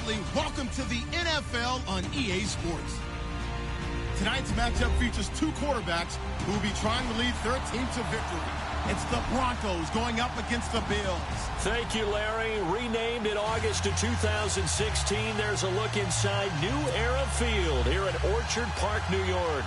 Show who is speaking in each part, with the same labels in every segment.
Speaker 1: family, welcome to the NFL on EA Sports. Tonight's matchup features two quarterbacks who will be trying to lead their team to victory. It's the Broncos going up against the Bills.
Speaker 2: Thank you, Larry. Renamed in August of 2016, there's a look inside New Era Field here at Orchard Park, New York.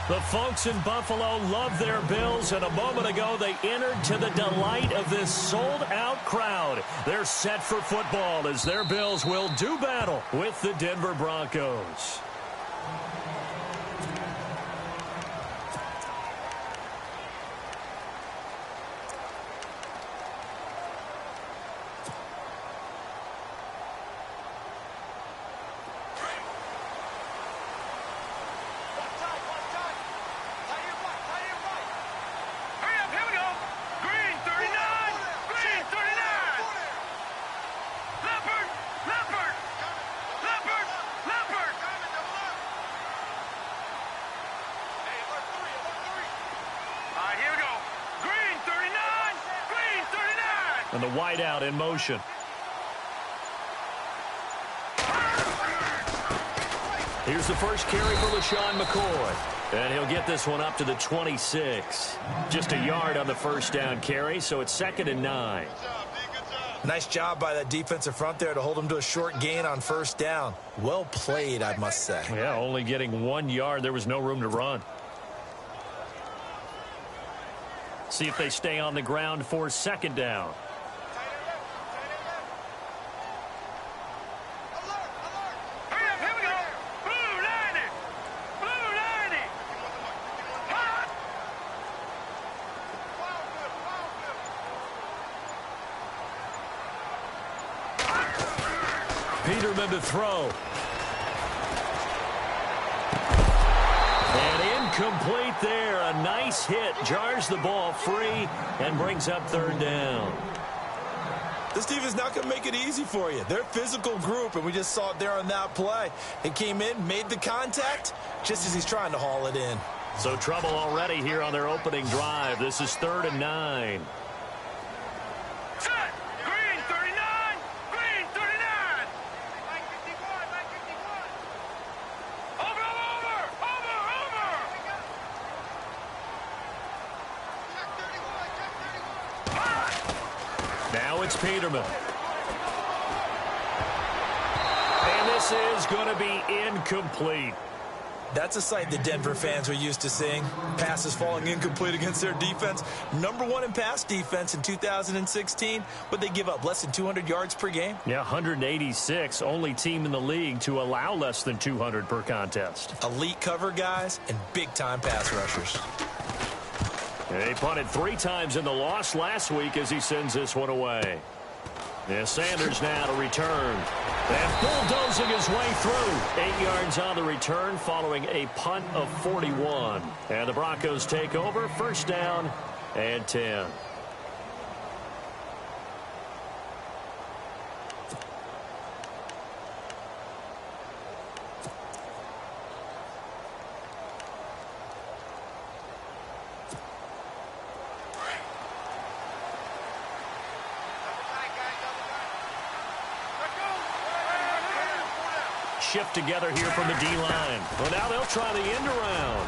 Speaker 2: The folks in Buffalo love their Bills, and a moment ago they entered to the delight of this sold-out crowd. They're set for football as their Bills will do battle with the Denver Broncos. And the wideout in motion. Here's the first carry for LaShawn McCoy. And he'll get this one up to the 26. Just a yard on the first down carry, so it's 2nd and 9.
Speaker 3: Nice job by that defensive front there to hold him to a short gain on first down. Well played, I must say.
Speaker 2: Yeah, only getting 1 yard. There was no room to run. See if they stay on the ground for 2nd down. Peterman to throw. And incomplete there. A nice hit. Jars the ball free and brings up 3rd down.
Speaker 3: This team is not going to make it easy for you. They're a physical group, and we just saw it there on that play. He came in, made the contact, just as he's trying to haul it in.
Speaker 2: So trouble already here on their opening drive. This is 3rd and 9. It's Peterman. And this is going to be incomplete.
Speaker 3: That's a sight the Denver fans are used to seeing. Passes falling incomplete against their defense. #1 in pass defense in 2016, but they give up less than 200 yards per game.
Speaker 2: Yeah, 186. Only team in the league to allow less than 200 per contest.
Speaker 3: Elite cover guys and big-time pass rushers.
Speaker 2: He punted 3 times in the loss last week as he sends this one away. Yeah, Sanders now to return. And bulldozing his way through. 8 yards on the return following a punt of 41. And the Broncos take over. 1st down and 10. Shift together here from the D-line. Well, now they'll try the end around.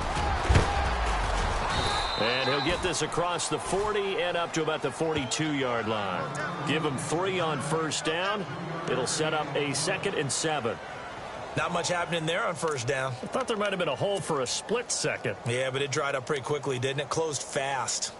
Speaker 2: And he'll get this across the 40 and up to about the 42-yard line. Give him 3 on 1st down. It'll set up a 2nd and 7.
Speaker 3: Not much happening there on 1st down.
Speaker 2: I thought there might have been a hole for a split second.
Speaker 3: Yeah, but it dried up pretty quickly, didn't it? Closed fast.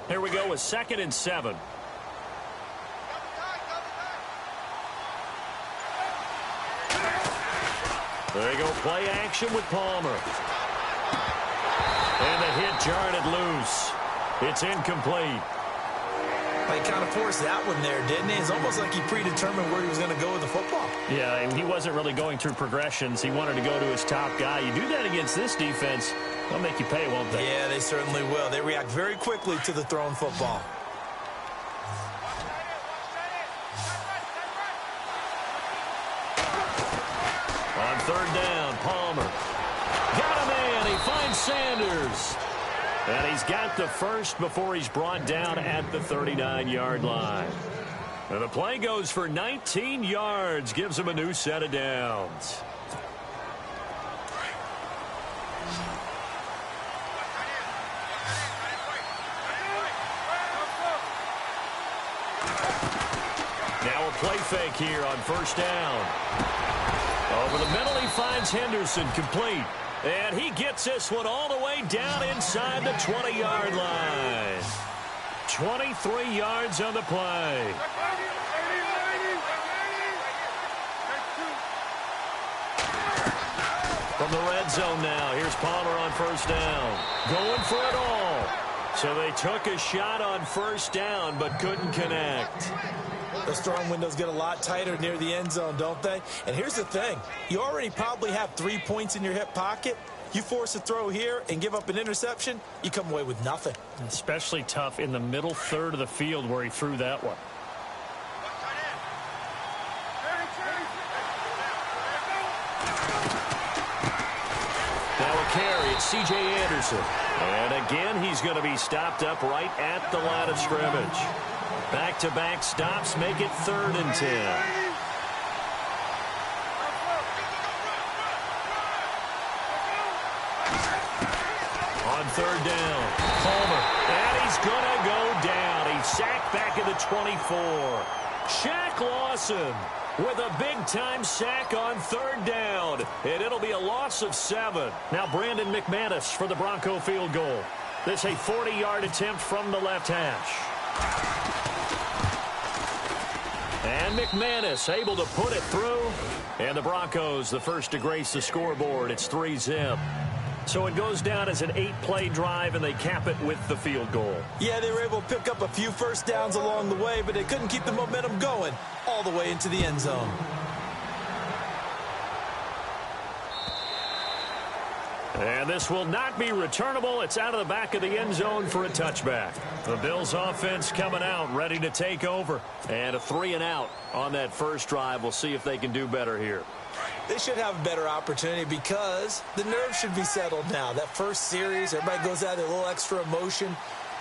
Speaker 2: Here we go with 2nd and 7. There you go, play action with Palmer. And the hit jarred it loose. It's incomplete.
Speaker 3: Well, he kind of forced that one there, didn't he? It's almost like he predetermined where he was going to go with the football.
Speaker 2: Yeah, and he wasn't really going through progressions. He wanted to go to his top guy. You do that against this defense, they'll make you pay, won't they?
Speaker 3: Yeah, they certainly will. They react very quickly to the thrown football.
Speaker 2: third down. Palmer. Got a man. He finds Sanders. And he's got the first before he's brought down at the 39-yard line. And the play goes for 19 yards. Gives him a new set of downs. Now a play fake here on first down. Over the middle, he finds Henderson, complete. And he gets this one all the way down inside the 20-yard line. 23 yards on the play. From the red zone now, here's Palmer on first down. Going for it all. So they took a shot on first down, but couldn't connect.
Speaker 3: Those throwing windows get a lot tighter near the end zone, don't they? And here's the thing. You already probably have 3 points in your hip pocket. You force a throw here and give up an interception, you come away with nothing.
Speaker 2: Especially tough in the middle third of the field where he threw that one. Now a carry, it's C.J. Anderson. And again, he's going to be stopped up right at the line of scrimmage. Back-to-back stops make it 3rd and 10. On third down, Palmer. And he's going to go down. He's sacked back at the 24. Shaq Lawson with a big-time sack on third down. And it'll be a loss of 7. Now Brandon McManus for the Bronco field goal. This a 40-yard attempt from the left hash. And McManus able to put it through. And the Broncos the first to grace the scoreboard. It's 3-zip. So it goes down as an 8-play drive, and they cap it with the field goal.
Speaker 3: Yeah, they were able to pick up a few first downs along the way, but they couldn't keep the momentum going all the way into the end zone.
Speaker 2: And this will not be returnable. It's out of the back of the end zone for a touchback. The Bills offense coming out, ready to take over. And a 3-and-out on that first drive. We'll see if they can do better here.
Speaker 3: They should have a better opportunity because the nerves should be settled now. That first series, everybody goes out with a little extra emotion.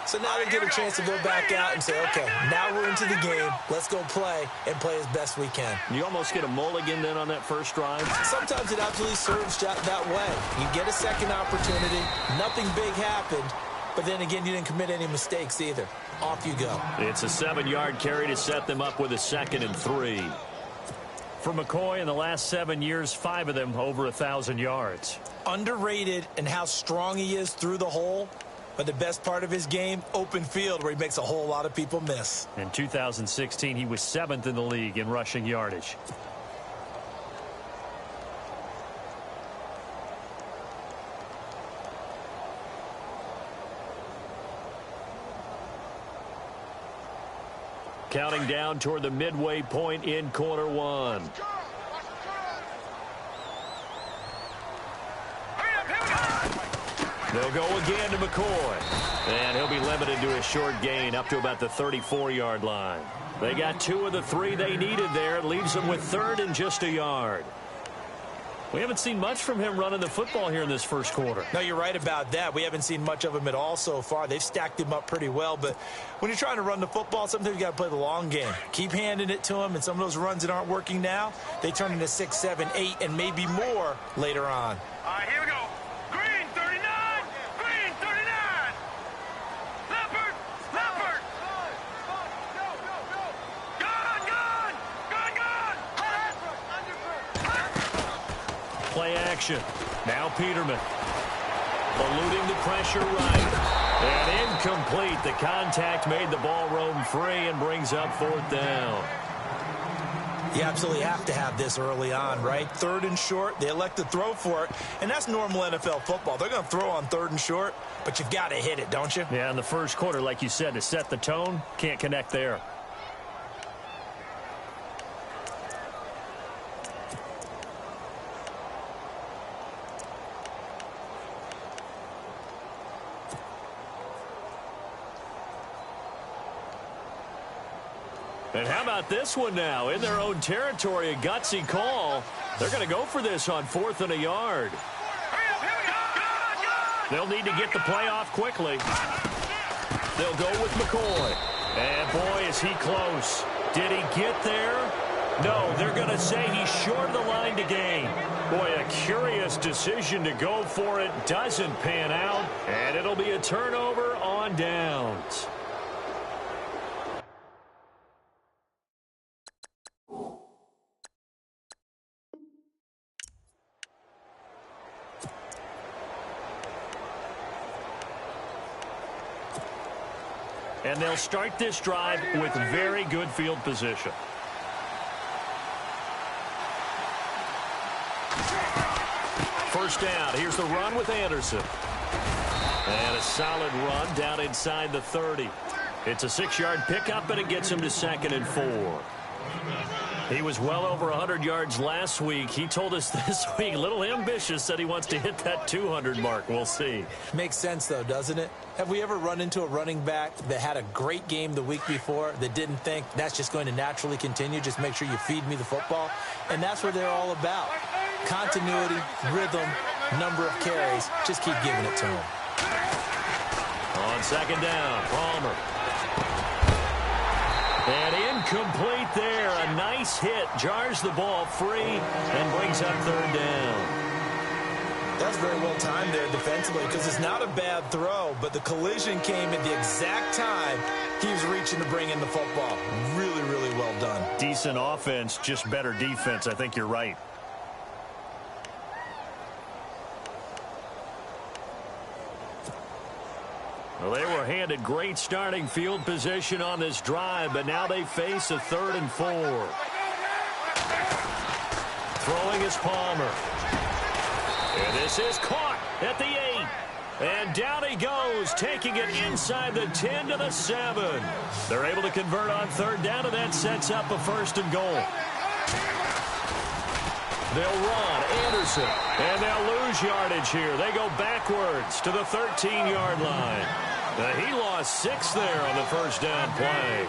Speaker 3: So now they get a chance to go back out and say, okay, now we're into the game. Let's go play and play as best we can.
Speaker 2: You almost get a mulligan then on that first drive?
Speaker 3: Sometimes it absolutely serves that way. You get a second opportunity. Nothing big happened. But then again, you didn't commit any mistakes either. Off you go.
Speaker 2: It's a 7-yard carry to set them up with a 2nd and 3. For McCoy, in the last 7 years, 5 of them over 1,000 yards.
Speaker 3: Underrated in how strong he is through the hole. But the best part of his game, open field, where he makes a whole lot of people miss.
Speaker 2: In 2016, he was 7th in the league in rushing yardage. Counting down toward the midway point in quarter one. They'll go again to McCoy. And he'll be limited to a short gain up to about the 34-yard line. They got 2 of the 3 they needed there. It leaves them with 3rd and just a yard. We haven't seen much from him running the football here in this first quarter.
Speaker 3: No, you're right about that. We haven't seen much of him at all so far. They've stacked him up pretty well. But when you're trying to run the football, sometimes you got to play the long game. Keep handing it to him. And some of those runs that aren't working now, they turn into 6, 7, 8, and maybe more later on.
Speaker 4: All right, here we go. Green, 39. Green, 39. Leopard, Leopard. Gun.
Speaker 2: Play action. Now Peterman. Eluding the pressure right. And incomplete. The contact made the ball roam free and brings up 4th down.
Speaker 3: You absolutely have to have this early on, right? 3rd and short, they elect to throw for it, and that's normal NFL football. They're going to throw on 3rd and short, but you've got to hit it, don't you?
Speaker 2: Yeah, in the first quarter, like you said, to set the tone, can't connect there. And how about this one now? In their own territory, a gutsy call. They're going to go for this on 4th and a yard. They'll need to get the play off quickly. They'll go with McCoy. And boy, is he close. Did he get there? No, they're going to say he's short of the line to gain. Boy, a curious decision to go for it. Doesn't pan out. And it'll be a turnover on downs. And they'll start this drive with very good field position. First down. Here's the run with Anderson. And a solid run down inside the 30. It's a 6-yard pickup, and it gets him to 2nd and 4. He was well over 100 yards last week. He told us this week, a little ambitious, said he wants to hit that 200 mark. We'll see.
Speaker 3: Makes sense, though, doesn't it? Have we ever run into a running back that had a great game the week before that didn't think that's just going to naturally continue? Just make sure you feed me the football. And that's what they're all about. Continuity, rhythm, number of carries. Just keep giving it to him.
Speaker 2: On 2nd down, Palmer. And incomplete there. A nice hit. Jars the ball free and brings up 3rd down.
Speaker 3: That's very well timed there defensively because it's not a bad throw, but the collision came at the exact time he was reaching to bring in the football. Really, really well done.
Speaker 2: Decent offense, just better defense. I think you're right. Well, they were handed great starting field position on this drive, but now they face a 3rd and 4. Throwing is Palmer. And this is caught at the 8. And down he goes, taking it inside the 10 to the 7. They're able to convert on 3rd down, and that sets up a 1st and goal. They'll run Anderson, and they'll lose yardage here. They go backwards to the 13-yard line. He lost 6 there on the 1st down play.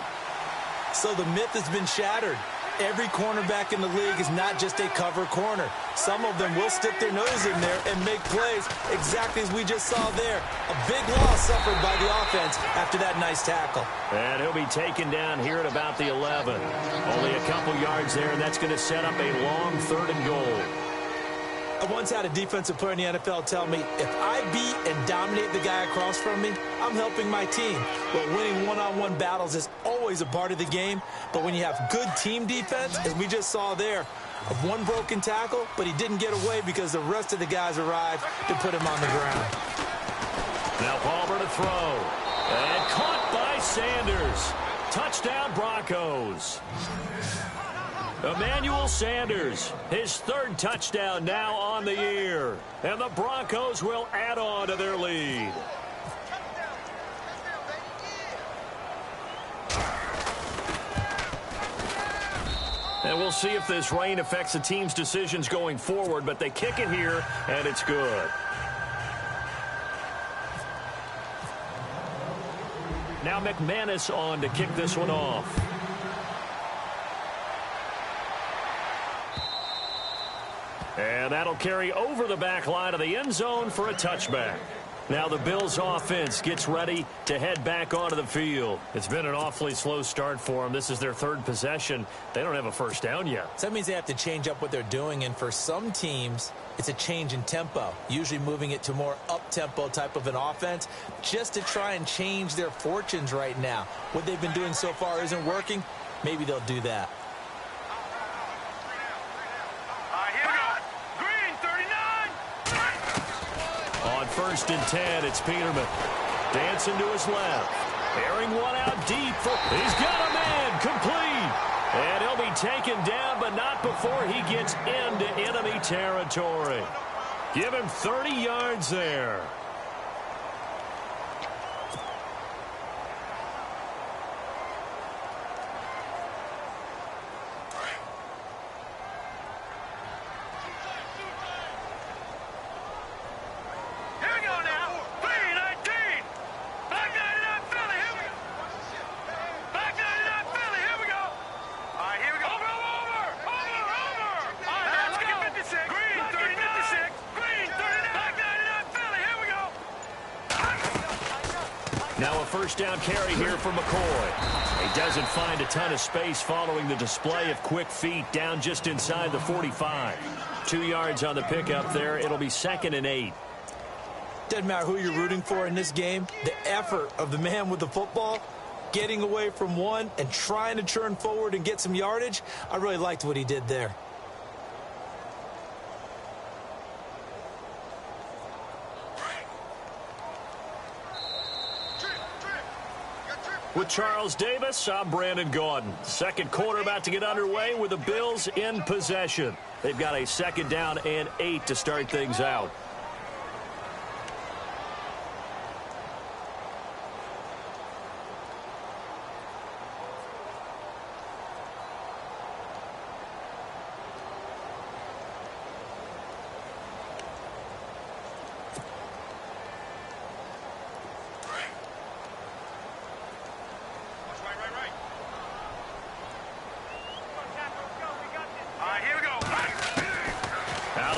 Speaker 3: So the myth has been shattered. Every cornerback in the league is not just a cover corner. Some of them will stick their nose in there and make plays exactly as we just saw there. A big loss suffered by the offense after that nice tackle.
Speaker 2: And he'll be taken down here at about the 11. Only a couple yards there, and that's going to set up a long 3rd and goal.
Speaker 3: I once had a defensive player in the NFL tell me, if I beat and dominate the guy across from me, I'm helping my team. Well, winning one-on-one battles is always a part of the game, but when you have good team defense, as we just saw there, of one broken tackle, but he didn't get away because the rest of the guys arrived to put him on the ground.
Speaker 2: Now Palmer to throw. And caught by Sanders. Touchdown Broncos. Emmanuel Sanders, his 3rd touchdown now on the year. And the Broncos will add on to their lead. And we'll see if this rain affects the team's decisions going forward, but they kick it here, and it's good. Now McManus on to kick this one off. And that'll carry over the back line of the end zone for a touchback. Now the Bills offense gets ready to head back onto the field. It's been an awfully slow start for them. This is their 3rd possession. They don't have a 1st down yet.
Speaker 3: So that means they have to change up what they're doing, and for some teams, it's a change in tempo, usually moving it to more up-tempo type of an offense just to try and change their fortunes right now. What they've been doing so far isn't working. Maybe they'll do that.
Speaker 2: On 1st and 10, it's Peterman. Dancing to his left. Airing one out deep. He's got a man. Complete. And he'll be taken down, but not before he gets into enemy territory. Give him 30 yards there. Now a first down carry here for McCoy. He doesn't find a ton of space following the display of quick feet down just inside the 45. 2 yards on the pickup there. It'll be 2nd and 8.
Speaker 3: Doesn't matter who you're rooting for in this game. The effort of the man with the football, getting away from one and trying to turn forward and get some yardage, I really liked what he did there.
Speaker 2: With Charles Davis, I'm Brandon Gaudin. Second quarter about to get underway with the Bills in possession. They've got a 2nd down and 8 to start things out.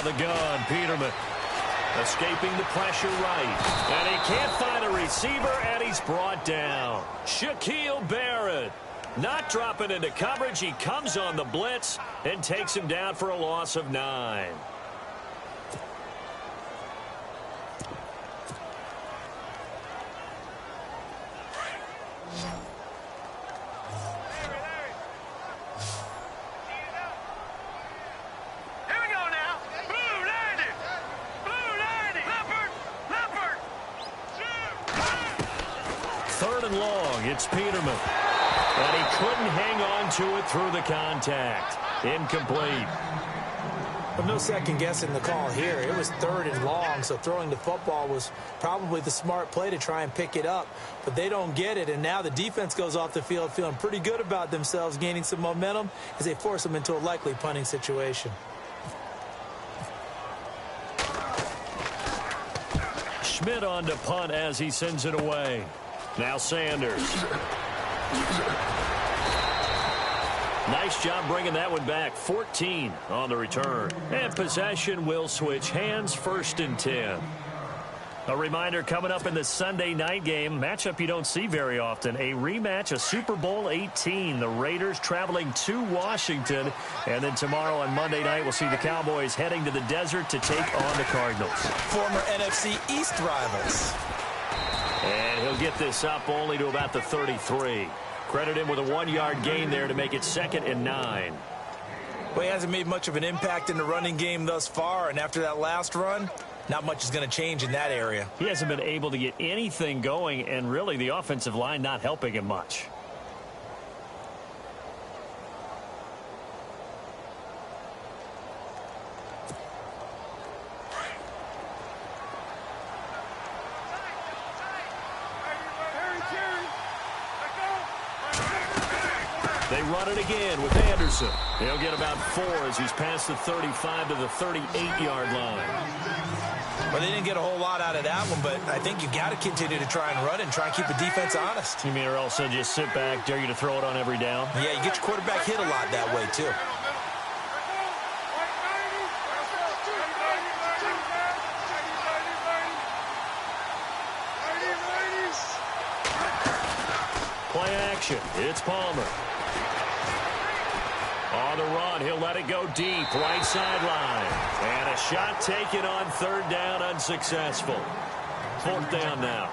Speaker 2: The gun, Peterman escaping the pressure right, and he can't find a receiver, and he's brought down. Shaquille Barrett not dropping into coverage. He comes on the blitz and takes him down for a loss of 9. It's Peterman, and he couldn't hang on to it through the contact. Incomplete.
Speaker 3: Well, no second guessing the call here. It was 3rd and long, so throwing the football was probably the smart play to try and pick it up. But they don't get it, and now the defense goes off the field feeling pretty good about themselves, gaining some momentum as they force them into a likely punting situation.
Speaker 2: Schmidt on to punt as he sends it away. Now Sanders. Nice job bringing that one back. 14 on the return. And possession will switch hands. 1st and 10. A reminder coming up in the Sunday night game, matchup you don't see very often, a rematch of Super Bowl 18. The Raiders traveling to Washington, and then tomorrow on Monday night we'll see the Cowboys heading to the desert to take on the Cardinals.
Speaker 3: Former NFC East rivals.
Speaker 2: And he'll get this up only to about the 33. Credit him with a 1-yard gain there to make it 2nd and 9.
Speaker 3: Well, he hasn't made much of an impact in the running game thus far, and after that last run, not much is going to change in that area.
Speaker 2: He hasn't been able to get anything going, and really the offensive line not helping him much. They run it again with Anderson. He'll get about 4 as he's past the 35 to the 38-yard line.
Speaker 3: Well, they didn't get a whole lot out of that one, but I think you got to continue to try and run and try and keep the defense honest.
Speaker 2: You mean or else they'll just sit back, dare you to throw it on every down?
Speaker 3: Yeah, you get your quarterback hit a lot that way, too.
Speaker 2: Play action. It's Palmer. On the run, he'll let it go deep, right sideline. And a shot taken on 3rd down, unsuccessful. 4th down now.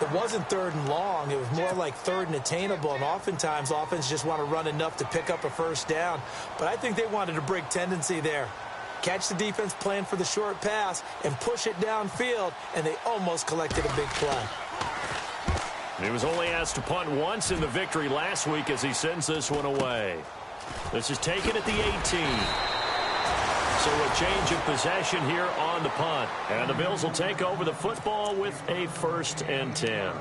Speaker 3: It wasn't 3rd and long. It was more like 3rd and attainable, and oftentimes offense just want to run enough to pick up a 1st down. But I think they wanted a break tendency there. Catch the defense playing for the short pass and push it downfield, and they almost collected a big play.
Speaker 2: He was only asked to punt once in the victory last week as he sends this one away. This is taken at the 18. So a change of possession here on the punt. And the Bills will take over the football with a 1st and 10.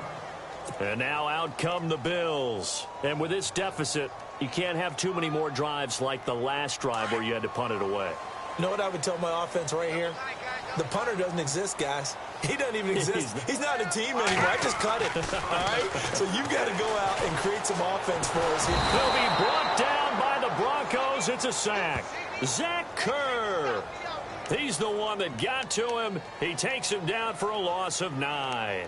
Speaker 2: And now out come the Bills. And with this deficit, you can't have too many more drives like the last drive where you had to punt it away.
Speaker 3: You know what I would tell my offense right here? The punter doesn't exist, guys. He doesn't even exist. He's not a team anymore. I just cut it. All right? So you've got to go out and create some offense for us here.
Speaker 2: He'll be brought down by the Broncos. It's a sack. Zach Kerr. He's the one that got to him. He takes him down for a loss of 9.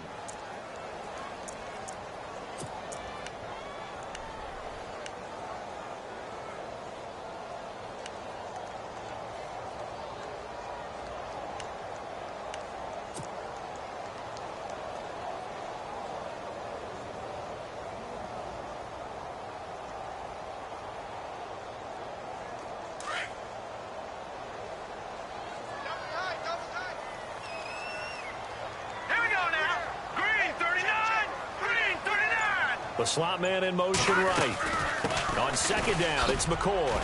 Speaker 2: The slot man in motion right. On second down, it's McCoy.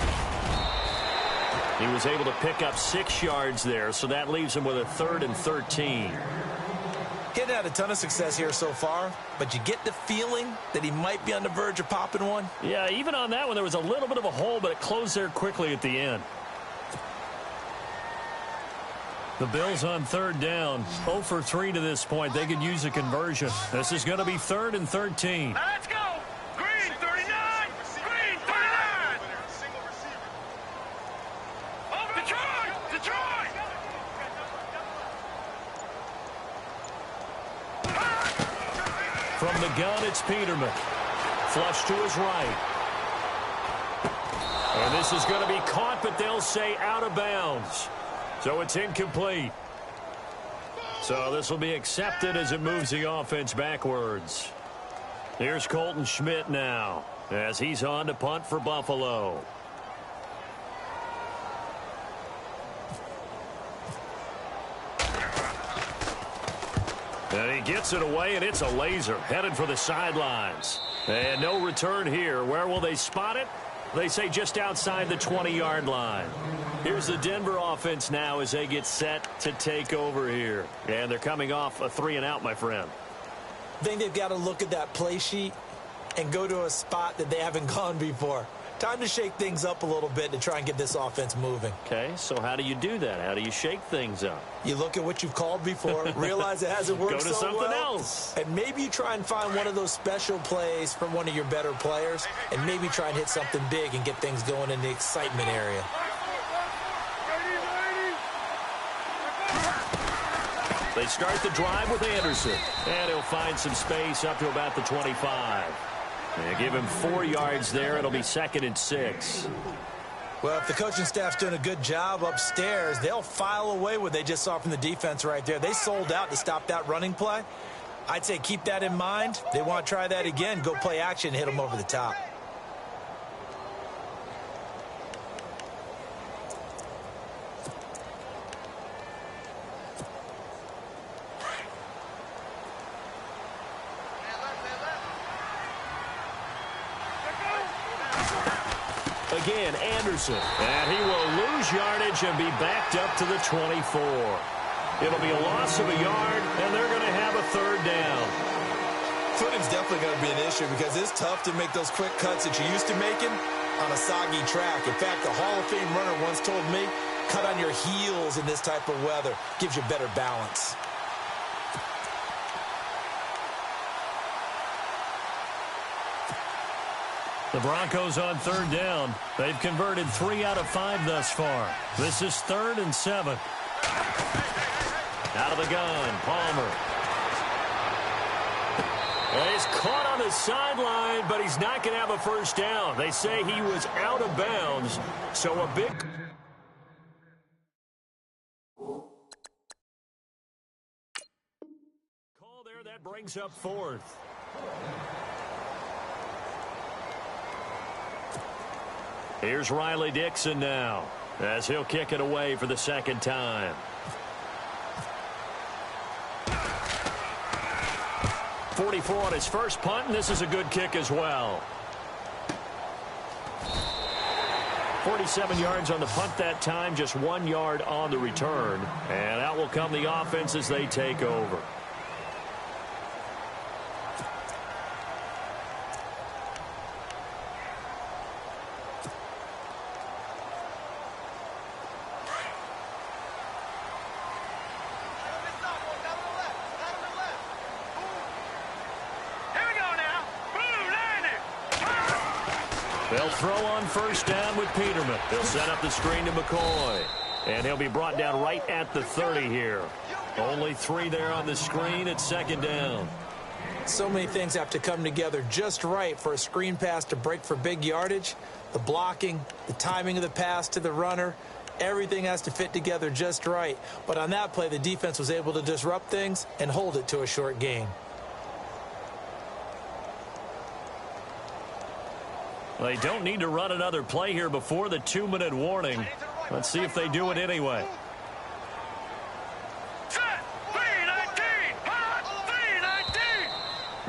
Speaker 2: He was able to pick up 6 yards there, so that leaves him with a 3rd and 13.
Speaker 3: Getting had a ton of success here so far, but you get the feeling that he might be on the verge of popping one.
Speaker 2: Yeah, even on that one, there was a little bit of a hole, but it closed there quickly at the end. The Bills on 3rd down. 0 for 3 to this point. They could use a conversion. This is going to be 3rd and 13.
Speaker 4: Let's go. Green 39. Green 39. Over Detroit. Detroit.
Speaker 2: From the gun, it's Peterman. Flush to his right. And this is going to be caught, but they'll say out of bounds. So it's incomplete. So this will be accepted as it moves the offense backwards. Here's Colton Schmidt now as he's on to punt for Buffalo. And he gets it away, and it's a laser headed for the sidelines. And no return here. Where will they spot it? They say just outside the 20-yard line. Here's the Denver offense now as they get set to take over here. And they're coming off a 3-and-out, my friend.
Speaker 3: I think they've got to look at that play sheet and go to a spot that they haven't gone before. Time to shake things up a little bit to try and get this offense moving.
Speaker 2: Okay, so how do you do that? How do you shake things up?
Speaker 3: You look at what you've called before, realize it hasn't worked
Speaker 2: Go to
Speaker 3: so
Speaker 2: something
Speaker 3: well,
Speaker 2: else.
Speaker 3: and maybe you try and find one of those special plays from one of your better players, and maybe try and hit something big and get things going in the excitement area.
Speaker 2: They start the drive with Anderson, and he'll find some space up to about the 25. They give him 4 yards there. It'll be 2nd and 6.
Speaker 3: Well, if the coaching staff's doing a good job upstairs, they'll file away what they just saw from the defense right there. They sold out to stop that running play. I'd say keep that in mind. They want to try that again. Go play action and hit them over the top.
Speaker 2: Again, Anderson. And he will lose yardage and be backed up to the 24. It'll be a loss of a yard, and they're going to have a 3rd down.
Speaker 3: Footing's definitely going to be an issue because it's tough to make those quick cuts that you're used to making on a soggy track. In fact, the Hall of Fame runner once told me, cut on your heels in this type of weather. Gives you better balance.
Speaker 2: The Broncos on 3rd down. They've converted 3 out of 5 thus far. This is 3rd and 7. Out of the gun, Palmer. And he's caught on the sideline, but he's not going to have a 1st down. They say he was out of bounds, so a big... call there, that brings up 4th. Here's Riley Dixon now as he'll kick it away for the 2nd time. 44 on his first punt, and this is a good kick as well. 47 yards on the punt that time, just 1 yard on the return. And out will come the offense as they take over. They'll throw on 1st down with Peterman. They'll set up the screen to McCoy. And he'll be brought down right at the 30 here. Only 3 there on the screen at 2nd down.
Speaker 3: So many things have to come together just right for a screen pass to break for big yardage. The blocking, the timing of the pass to the runner, everything has to fit together just right. But on that play, the defense was able to disrupt things and hold it to a short gain.
Speaker 2: They don't need to run another play here before the 2-minute warning. Let's see if they do it anyway.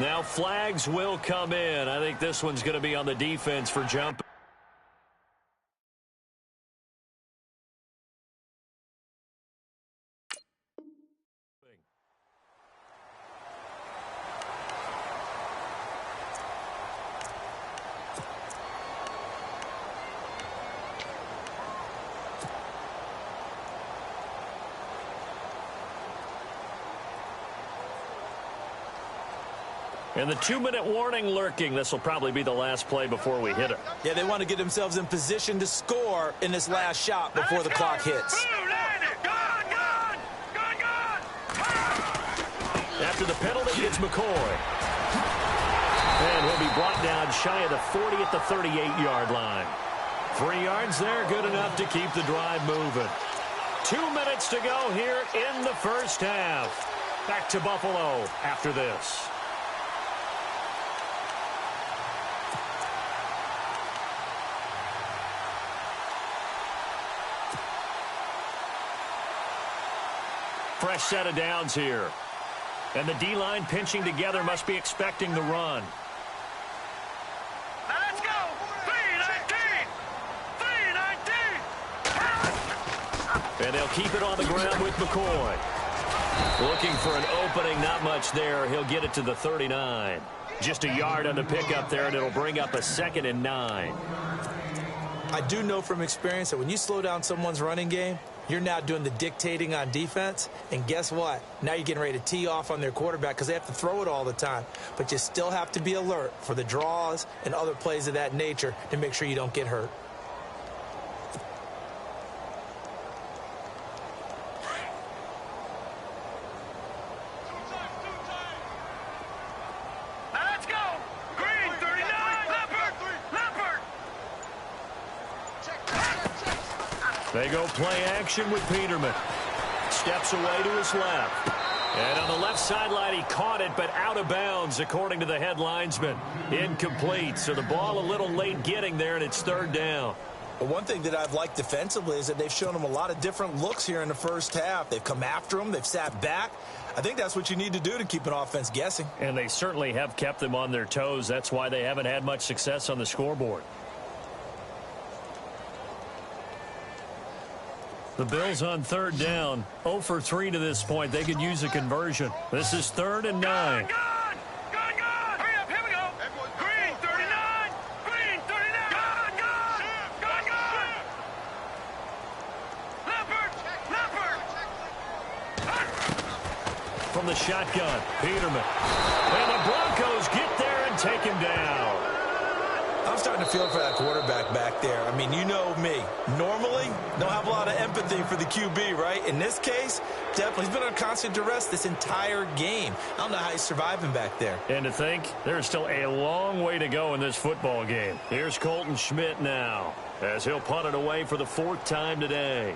Speaker 2: Now flags will come in. I think this one's going to be on the defense for jumping. And the 2-minute warning lurking. This will probably be the last play before we hit it.
Speaker 3: Yeah, they want to get themselves in position to score in this last shot before the clock hits.
Speaker 2: After the penalty, it's McCoy. And he'll be brought down shy of the 40 at the 38-yard line. 3 yards there, good enough to keep the drive moving. 2 minutes to go here in the first half. Back to Buffalo after this. Fresh set of downs here. And the D-line pinching together must be expecting the run.
Speaker 4: Let's go! 3-19! 3-19!
Speaker 2: And they'll keep it on the ground with McCoy. Looking for an opening, not much there. He'll get it to the 39. Just a yard on the pickup there, and it'll bring up a 2nd and 9.
Speaker 3: I do know from experience that when you slow down someone's running game, you're now doing the dictating on defense, and guess what? Now you're getting ready to tee off on their quarterback because they have to throw it all the time. But you still have to be alert for the draws and other plays of that nature to make sure you don't get hurt.
Speaker 4: Let's go! Green, 39! Leopard!
Speaker 2: They go play action with Peterman. Steps away to his left. And on the left sideline, he caught it, but out of bounds, according to the head linesman. Incomplete, so the ball a little late getting there, and it's 3rd down.
Speaker 3: But one thing that I've liked defensively is that they've shown them a lot of different looks here in the first half. They've come after them. They've sat back. I think that's what you need to do to keep an offense guessing.
Speaker 2: And they certainly have kept them on their toes. That's why they haven't had much success on the scoreboard. The Bills on 3rd down. 0 for 3 to this point. They could use a conversion. This is 3rd and 9.
Speaker 4: Gun! Hurry up, here we go! Green, 39! Green, 39! Gun! Leopard!
Speaker 2: From the shotgun, Peterman. And the Broncos get there and take him down.
Speaker 3: I'm starting to feel for that quarterback back there. I mean, you know me. Normally, don't have a lot of empathy for the QB, right? In this case, definitely. He's been under constant duress this entire game. I don't know how he's surviving back there.
Speaker 2: And to think, there's still a long way to go in this football game. Here's Colton Schmidt now, as he'll punt it away for the 4th time today.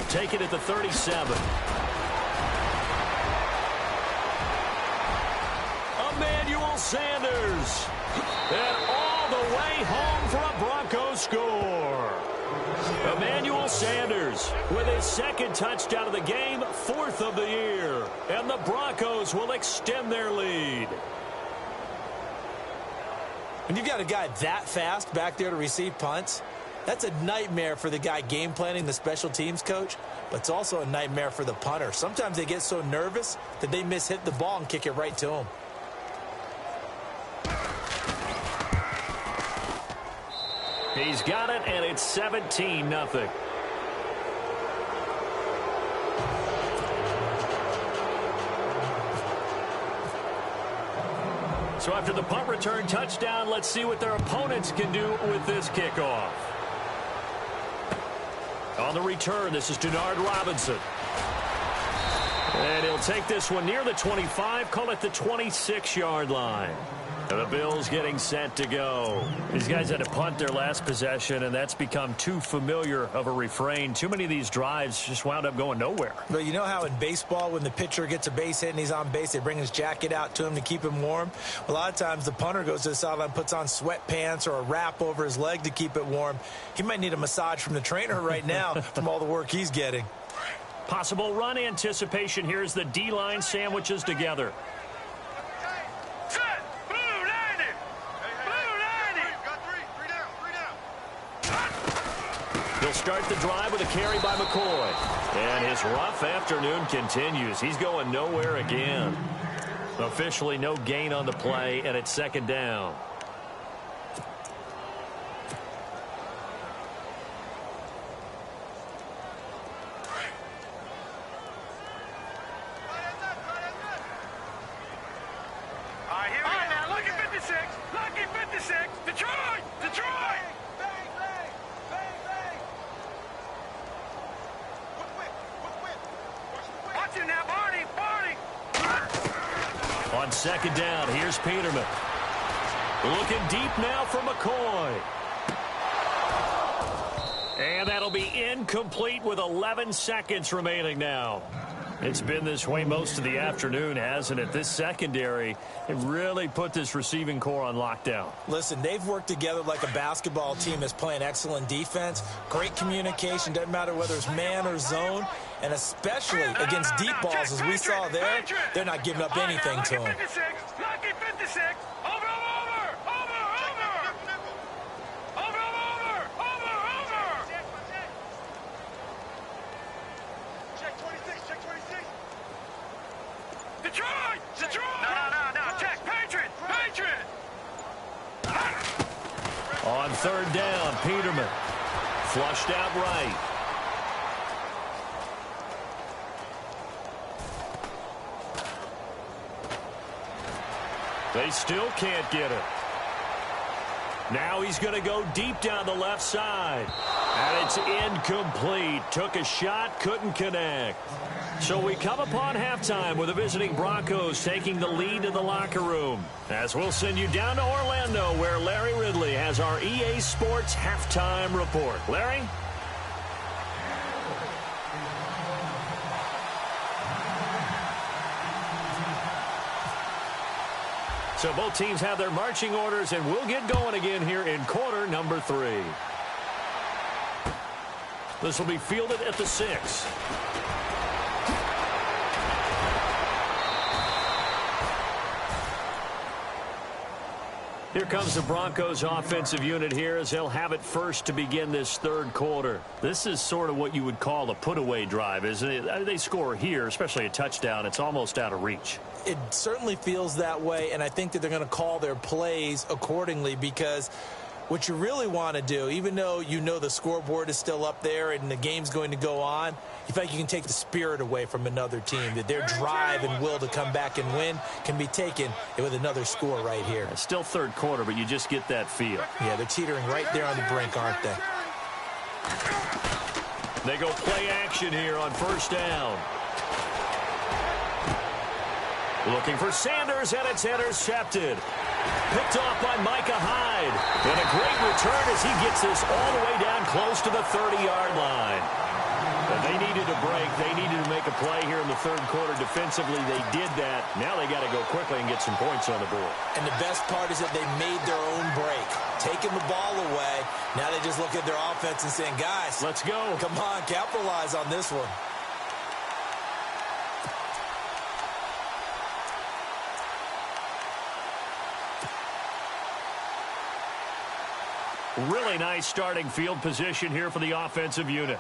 Speaker 2: Take it at the 37. Emmanuel Sanders. And all the way home for a Broncos score. Emmanuel Sanders with his 2nd touchdown of the game, 4th of the year. And the Broncos will extend their lead.
Speaker 3: When you've got a guy that fast back there to receive punts, that's a nightmare for the guy game planning, the special teams coach, but it's also a nightmare for the punter. Sometimes they get so nervous that they hit the ball and kick it right to him.
Speaker 2: He's got it, and it's 17-0. So after the punt return touchdown, let's see what their opponents can do with this kickoff. On the return, this is Denard Robinson. And he'll take this one near the 25, call it the 26-yard line. And the Bills getting set to go. These guys had to punt their last possession, and that's become too familiar of a refrain. Too many of these drives just wound up going nowhere.
Speaker 3: But you know how in baseball, when the pitcher gets a base hit and he's on base, they bring his jacket out to him to keep him warm? A lot of times the punter goes to the sideline, puts on sweatpants or a wrap over his leg to keep it warm. He might need a massage from the trainer right now from all the work he's getting.
Speaker 2: Possible run anticipation. Here's the D-line sandwiches together. He'll start the drive with a carry by McCoy. And his rough afternoon continues. He's going nowhere again. Officially no gain on the play, and it's second down. On second down, here's Peterman. Looking deep now for McCoy. And that'll be incomplete with 11 seconds remaining now. It's been this way most of the afternoon, hasn't it? This secondary, it really put this receiving core on lockdown.
Speaker 3: Listen, they've worked together like a basketball team that's playing excellent defense. Great communication, doesn't matter whether it's man or zone. And especially against deep balls, as we saw there, they're not giving up anything to them.
Speaker 2: On third down, Peterman. Flushed out right. They still can't get it. Now he's going to go deep down the left side. And it's incomplete. Took a shot, couldn't connect. So we come upon halftime with the visiting Broncos taking the lead in the locker room. As we'll send you down to Orlando, where Larry Ridley has our EA Sports halftime report. Larry? So both teams have their marching orders, and we'll get going again here in quarter number 3. This will be fielded at the 6. Here comes the Broncos offensive unit here as they'll have it first to begin this third quarter. This is sort of what you would call a put-away drive, isn't it? They score here, especially a touchdown. It's almost out of reach.
Speaker 3: It certainly feels that way, and I think that they're going to call their plays accordingly, because what you really want to do, even though you know the scoreboard is still up there and the game's going to go on, you feel like you can take the spirit away from another team, that their drive and will to come back and win can be taken with another score right here.
Speaker 2: It's still third quarter, but you just get that feel.
Speaker 3: Yeah, they're teetering right there on the brink, aren't they?
Speaker 2: They go play action here on first down. Looking for Sanders, and it's intercepted. Picked off by Micah Hyde. And a great return as he gets this all the way down close to the 30-yard line. But they needed a break. They needed to make a play here in the third quarter. Defensively, they did that. Now they got to go quickly and get some points on the board.
Speaker 3: And the best part is that they made their own break. Taking the ball away. Now they just look at their offense and saying, guys,
Speaker 2: let's go.
Speaker 3: Come on, capitalize on this one.
Speaker 2: Really nice starting field position here for the offensive unit.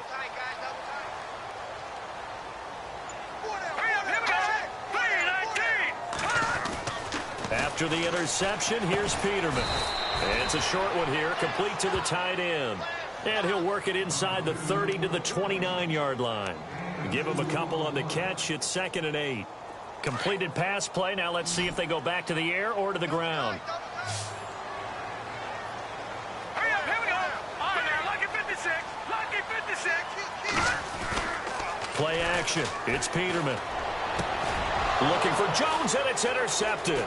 Speaker 2: After the interception, here's Peterman. And it's a short one here, complete to the tight end. And he'll work it inside the 30 to the 29-yard line. Give him a couple on the catch. It's 2nd and 8. Completed pass play. Now let's see if they go back to the air or to the ground. Play action. It's Peterman. Looking for Jones, and it's intercepted.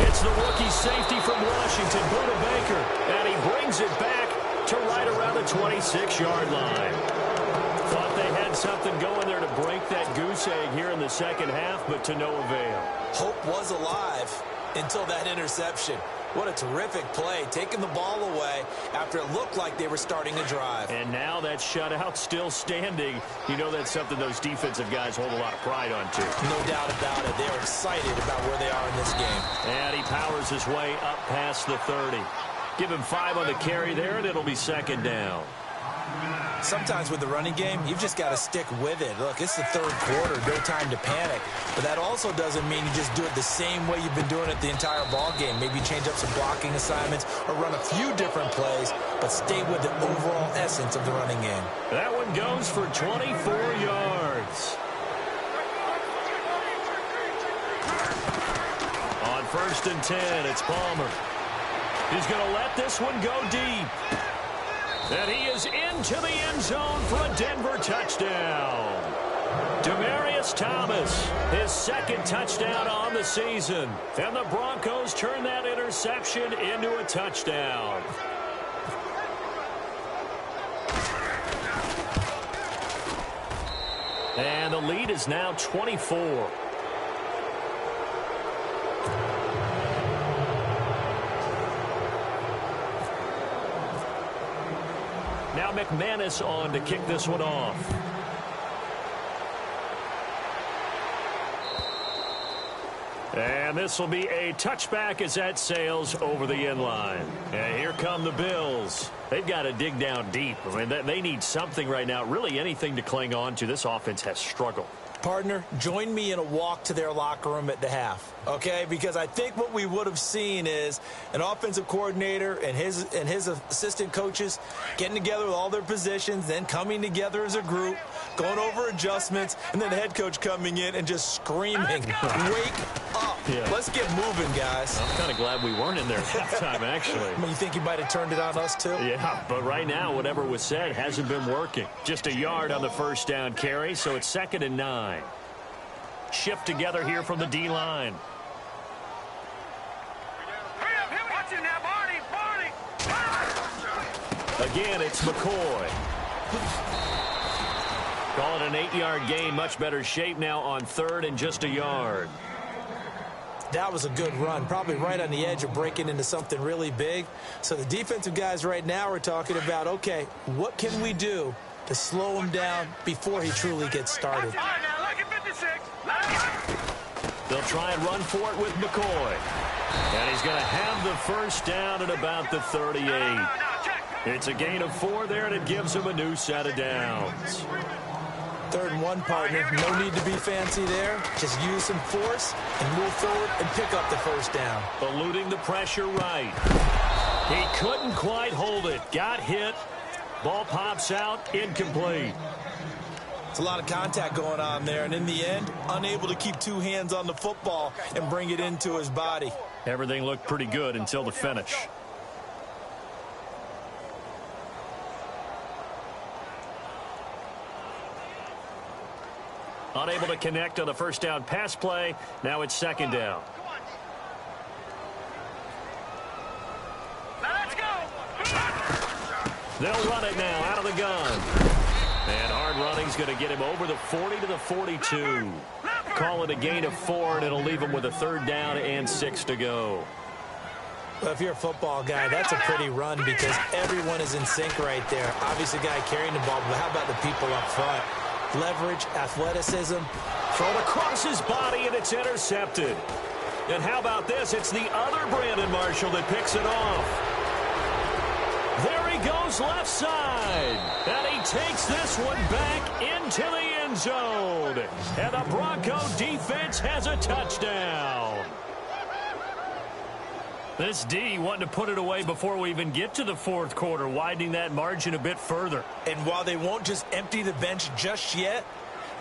Speaker 2: It's the rookie safety from Washington, Buda Baker, and he brings it back to right around the 26-yard line. Thought they had something going there to break that goose egg here in the second half, but to no avail.
Speaker 3: Hope was alive until that interception. What a terrific play, taking the ball away after it looked like they were starting a drive.
Speaker 2: And now that shutout still standing. You know that's something those defensive guys hold a lot of pride on, too.
Speaker 3: No doubt about it. They're excited about where they are in this game.
Speaker 2: And he powers his way up past the 30. Give him 5 on the carry there, and it'll be second down.
Speaker 3: Sometimes with the running game, you've just got to stick with it. Look, it's the third quarter, no time to panic. But that also doesn't mean you just do it the same way you've been doing it the entire ball game. Maybe change up some blocking assignments or run a few different plays, but stay with the overall essence of the running game.
Speaker 2: That one goes for 24 yards. On 1st and 10, it's Palmer. He's going to let this one go deep. And he is into the end zone for a Denver touchdown. Demaryius Thomas, his second touchdown on the season. And the Broncos turn that interception into a touchdown. And the lead is now 24. Now McManus on to kick this one off. And this will be a touchback as that sails over the end line. And here come the Bills. They've got to dig down deep. I mean, they need something right now, really anything to cling on to. This offense has struggled.
Speaker 3: Partner, join me in a walk to their locker room at the half, okay? Because I think what we would have seen is an offensive coordinator and his assistant coaches getting together with all their positions, then coming together as a group, going over adjustments, and then the head coach coming in and just screaming, wake up. Yeah. Let's get moving, guys.
Speaker 2: I'm kind of glad we weren't in there at halftime, actually.
Speaker 3: You think he might have turned it on us, too?
Speaker 2: Yeah, but right now, whatever was said hasn't been working. Just a yard on the first down carry, so it's 2nd and 9. Shift together here from the D-line. Again, it's McCoy. Call it an 8-yard gain. Much better shape now on 3rd and just a yard.
Speaker 3: That was a good run, probably right on the edge of breaking into something really big. So the defensive guys right now are talking about, okay, what can we do to slow him down before he truly gets started?
Speaker 2: They'll try and run for it with McCoy. And he's going to have the first down at about the 38. It's a gain of 4 there, and it gives him a new set of downs.
Speaker 3: 3rd and 1, partner. No need to be fancy there. Just use some force and move forward and pick up the first down.
Speaker 2: Eluding the pressure right. He couldn't quite hold it. Got hit. Ball pops out. Incomplete.
Speaker 3: It's a lot of contact going on there, and in the end, unable to keep 2 hands on the football and bring it into his body.
Speaker 2: Everything looked pretty good until the finish. Unable to connect on the first down pass play. Now it's 2nd down.
Speaker 4: Let's go.
Speaker 2: They'll run it now out of the gun. And hard running's going to get him over the 40 to the 42. Call it a gain of 4, and it'll leave him with a 3rd down and 6 to go.
Speaker 3: Well, if you're a football guy, that's a pretty run because everyone is in sync right there. Obviously, the guy carrying the ball, but how about the people up front? Leverage, athleticism.
Speaker 2: Thrown across his body, and it's intercepted. And how about this? It's the other Brandon Marshall that picks it off. There he goes left side. And he takes this one back into the end zone. And the Bronco defense has a touchdown. This D wanting to put it away before we even get to the 4th quarter, widening that margin a bit further.
Speaker 3: And while they won't just empty the bench just yet,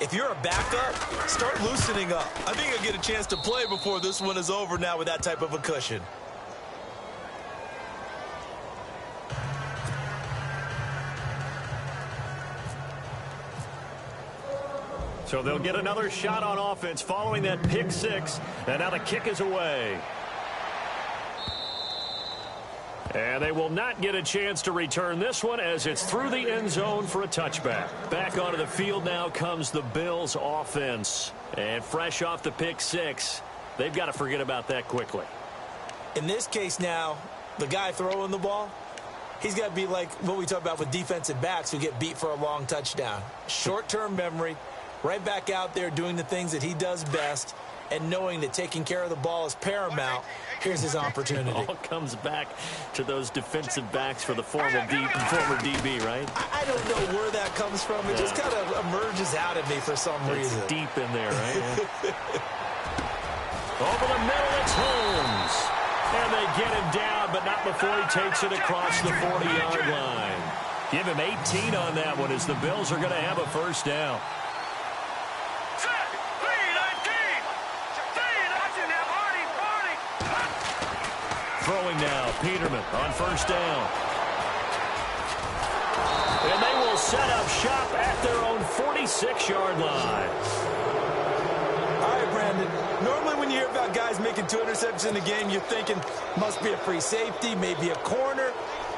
Speaker 3: if you're a backup, start loosening up. I think you'll get a chance to play before this one is over now with that type of a cushion.
Speaker 2: So they'll get another shot on offense following that pick 6. And now the kick is away. And they will not get a chance to return this one as it's through the end zone for a touchback. Back onto the field now comes the Bills offense. And fresh off the pick six, they've got to forget about that quickly.
Speaker 3: In this case now, the guy throwing the ball, he's got to be like what we talk about with defensive backs who get beat for a long touchdown. Short-term memory, right back out there doing the things that he does best, and knowing that taking care of the ball is paramount. Here's his opportunity.
Speaker 2: It all comes back to those defensive backs for the former DB, right?
Speaker 3: I don't know where that comes from. It just kind of emerges out at me for some reason.
Speaker 2: It's deep in there, right? Over the middle, it's Holmes. And they get him down, but not before he takes it across the 40-yard line. Give him 18 on that one as the Bills are going to have a first down. Throwing now, Peterman on first down. And they will set up shop at their own 46-yard line.
Speaker 3: All right, Brandon. Normally when you hear about guys making 2 interceptions in a game, you're thinking must be a free safety, maybe a corner.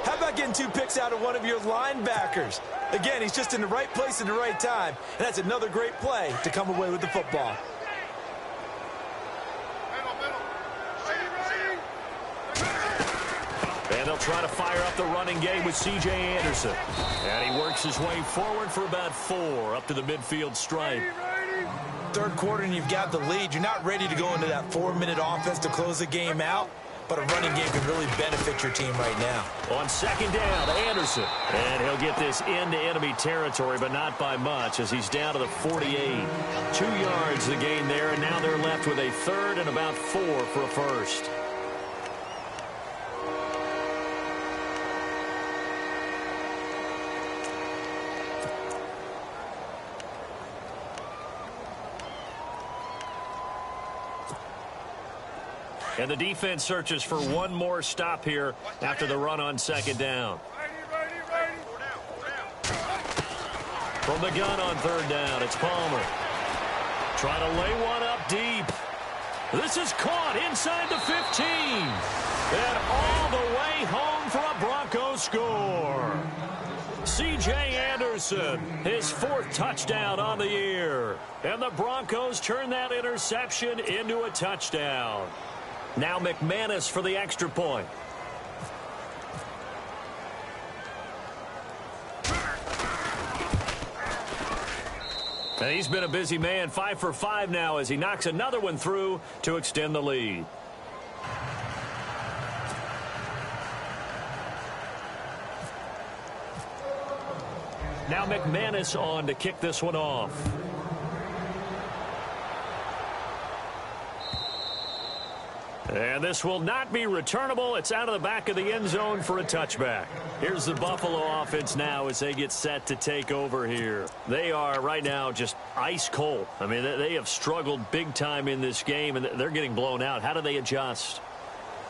Speaker 3: How about getting 2 picks out of one of your linebackers? Again, he's just in the right place at the right time, and that's another great play to come away with the football.
Speaker 2: And they'll try to fire up the running game with C.J. Anderson. And he works his way forward for about 4 up to the midfield stripe.
Speaker 3: Third quarter and you've got the lead. You're not ready to go into that 4-minute offense to close the game out, but a running game can really benefit your team right now.
Speaker 2: On second down, Anderson. And he'll get this into enemy territory, but not by much as he's down to the 48. 2 yards the gain there, and now they're left with a third and about 4 for a first. And the defense searches for one more stop here after the run on second down. From the gun on third down, it's Palmer. Trying to lay one up deep. This is caught inside the 15. And all the way home for a Broncos score. C.J. Anderson, his 4th touchdown on the year. And the Broncos turn that interception into a touchdown. Now McManus for the extra point. And he's been a busy man, 5 for 5 now as he knocks another one through to extend the lead. Now McManus on to kick this one off. And this will not be returnable. It's out of the back of the end zone for a touchback. Here's the Buffalo offense now as they get set to take over here. They are right now just ice cold. I mean, they have struggled big time in this game, and they're getting blown out. How do they adjust?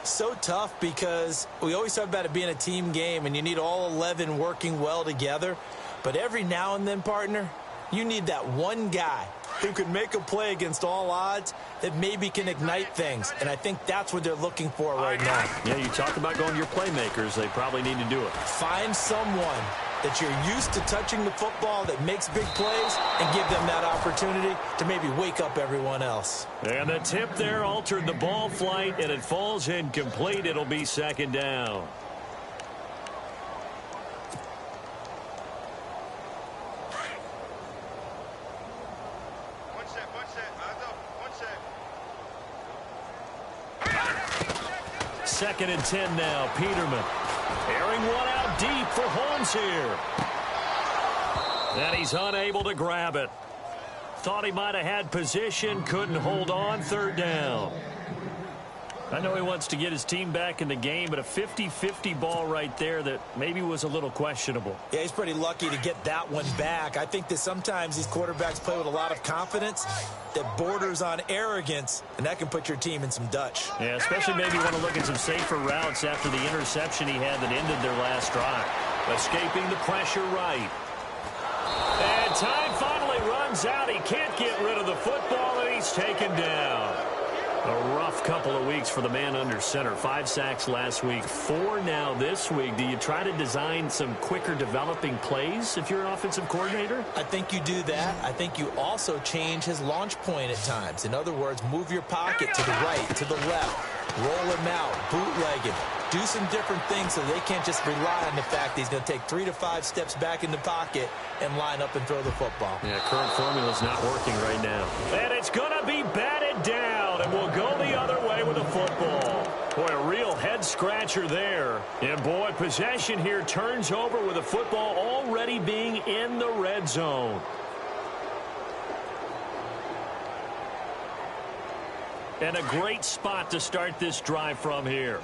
Speaker 3: So tough because we always talk about it being a team game, and you need all 11 working well together. But every now and then, partner, you need that one guy who can make a play against all odds that maybe can ignite things. And I think that's what they're looking for right now.
Speaker 2: Yeah, you talk about going to your playmakers. They probably need to do it.
Speaker 3: Find someone that you're used to touching the football that makes big plays and give them that opportunity to maybe wake up everyone else.
Speaker 2: And the tip there altered the ball flight, and it falls incomplete. It'll be second down. Second and 10 now. Peterman airing one out deep for Holmes here. And he's unable to grab it. Thought he might have had position, couldn't hold on. Third down. I know he wants to get his team back in the game, but a 50-50 ball right there that maybe was a little questionable.
Speaker 3: Yeah, he's pretty lucky to get that one back. I think that sometimes these quarterbacks play with a lot of confidence that borders on arrogance, and that can put your team in some Dutch.
Speaker 2: Yeah, especially maybe want to look at some safer routes after the interception he had that ended their last drive. Escaping the pressure right. And time finally runs out. He can't get rid of the football, and he's taken down. A rough couple of weeks for the man under center. 5 sacks last week, 4 now this week. Do you try to design some quicker developing plays if you're an offensive coordinator?
Speaker 3: I think you do that. I think you also change his launch point at times. In other words, move your pocket to the right, to the left, roll him out, bootleg him. Do some different things so they can't just rely on the fact that he's going to take 3 to 5 steps back in the pocket and line up and throw the football.
Speaker 2: Yeah, current formula's not working right now. And it's going to be batted down, and we'll go the other way with the football. Boy, a real head-scratcher there. And, boy, possession here turns over with the football already being in the red zone. And a great spot to start this drive from here.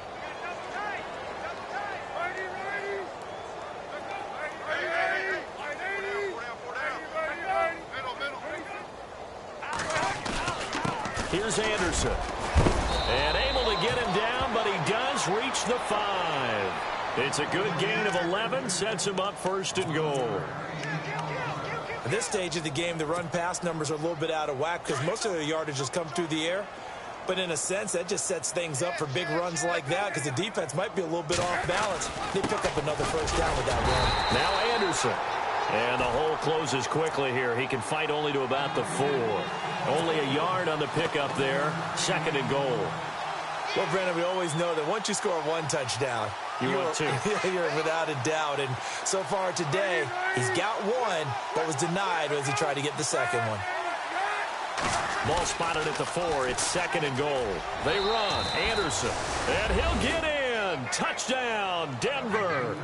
Speaker 2: Here's Anderson. And able to get him down, but he does reach the 5. It's a good gain of 11, sets him up 1st and goal.
Speaker 3: At this stage of the game, the run-pass numbers are a little bit out of whack because most of their yardage has come through the air. But in a sense, that just sets things up for big runs like that because the defense might be a little bit off balance. They pick up another 1st down with that run.
Speaker 2: Now Anderson. And the hole closes quickly here. He can fight only to about the 4. Only a yard on the pickup there. 2nd and goal.
Speaker 3: Well, Brandon, we always know that once you score 1 touchdown,
Speaker 2: you want 2.
Speaker 3: You're without a doubt. And so far today, he's got 1, but was denied as he tried to get the 2nd one.
Speaker 2: Ball spotted at the 4. It's 2nd and goal. They run. Anderson. And he'll get in. Touchdown, Denver.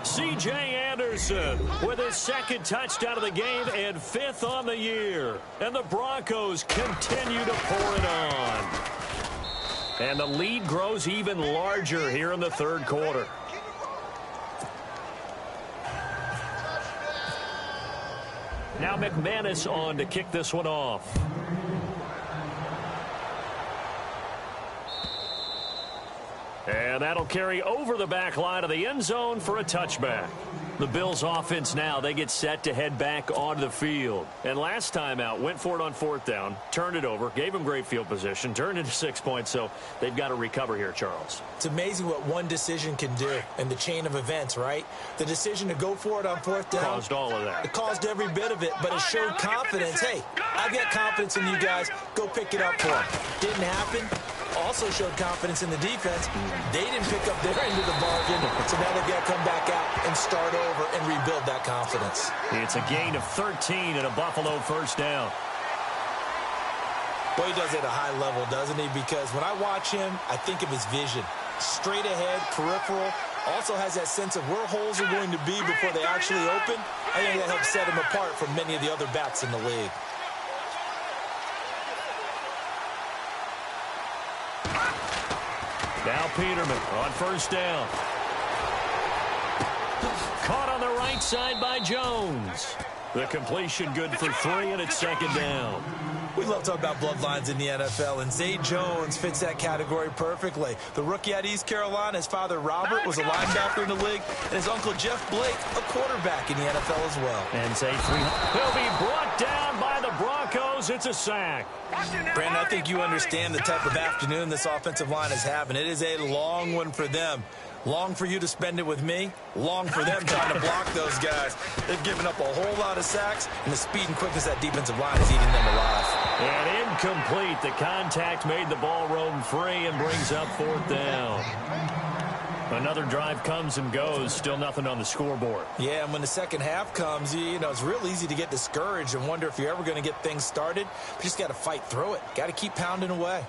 Speaker 2: C.J. Anderson with his 2nd touchdown of the game and 5th on the year. And the Broncos continue to pour it on. And the lead grows even larger here in the 3rd quarter. Now McManus on to kick this one off. And that'll carry over the back line of the end zone for a touchback. The Bills offense now, they get set to head back onto the field. And last time out, went for it on 4th down, turned it over, gave them great field position, turned into 6 points, so they've got to recover here, Charles.
Speaker 3: It's amazing what one decision can do in the chain of events, right? The decision to go for it on 4th down.
Speaker 2: Caused all of that.
Speaker 3: It caused every bit of it, but it showed confidence. Hey, I've got confidence in you guys. Go pick it up for them. Didn't happen. Also showed confidence in the defense. They didn't pick up their end of the bargain, so now they've got to come back out and start over and rebuild that confidence.
Speaker 2: It's a gain of 13 and a Buffalo 1st down.
Speaker 3: Boy, he does it at a high level, doesn't he? Because when I watch him, I think of his vision. Straight ahead, peripheral. Also has that sense of where holes are going to be before they actually open. I think that helps set him apart from many of the other backs in the league.
Speaker 2: Now Peterman on 1st down. Caught on the right side by Jones. The completion good for 3, and it's 2nd down.
Speaker 3: We love talking about bloodlines in the NFL, and Zay Jones fits that category perfectly. The rookie at East Carolina, his father Robert was a linebacker in the league, and his uncle Jeff Blake, a quarterback in the NFL as well.
Speaker 2: And Zay, he'll be brought down by the Broncos. It's a sack.
Speaker 3: Brandon, I think you understand the type of afternoon this offensive line is having. It is a long one for them. Long for you to spend it with me. Long for them trying to block those guys. They've given up a whole lot of sacks, and the speed and quickness of that defensive line is eating them alive.
Speaker 2: And incomplete. The contact made the ball roam free and brings up 4th down. Another drive comes and goes. Still nothing on the scoreboard.
Speaker 3: Yeah, and when the second half comes, you know, it's real easy to get discouraged and wonder if you're ever going to get things started. You just got to fight through it. Got to keep pounding away.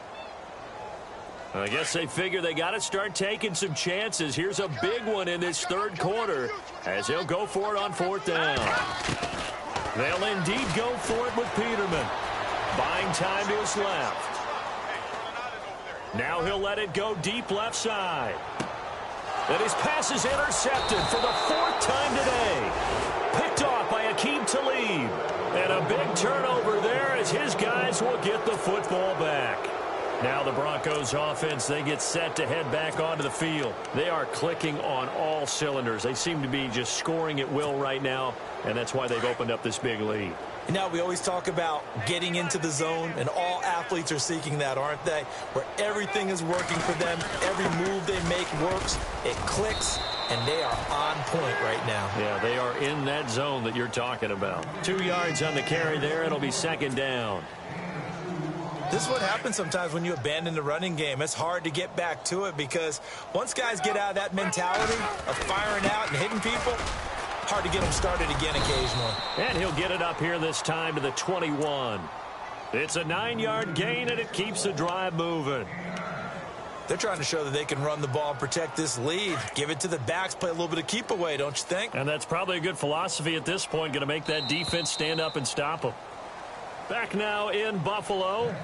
Speaker 2: I guess they figure they got to start taking some chances. Here's a big one in this 3rd quarter as they'll go for it on 4th down. They'll indeed go for it with Peterman. Buying time to his left. Now he'll let it go deep left side. And his pass is intercepted for the 4th time today. Picked off by Aqib Talib. And a big turnover there as his guys will get the football back. Now the Broncos offense, they get set to head back onto the field. They are clicking on all cylinders. They seem to be just scoring at will right now, and that's why they've opened up this big lead.
Speaker 3: Now, we always talk about getting into the zone, and all athletes are seeking that, aren't they? Where everything is working for them, every move they make works, it clicks, and they are on point right now.
Speaker 2: Yeah, they are in that zone that you're talking about. 2 yards on the carry there. It'll be second down.
Speaker 3: This is what happens sometimes when you abandon the running game. It's hard to get back to it because once guys get out of that mentality of firing out and hitting people, hard to get them started again occasionally.
Speaker 2: And he'll get it up here this time to the 21. It's a 9-yard gain, and it keeps the drive moving.
Speaker 3: They're trying to show that they can run the ball and protect this lead. Give it to the backs, play a little bit of keep away, don't you think?
Speaker 2: And that's probably a good philosophy at this point, going to make that defense stand up and stop them. Back now in Buffalo.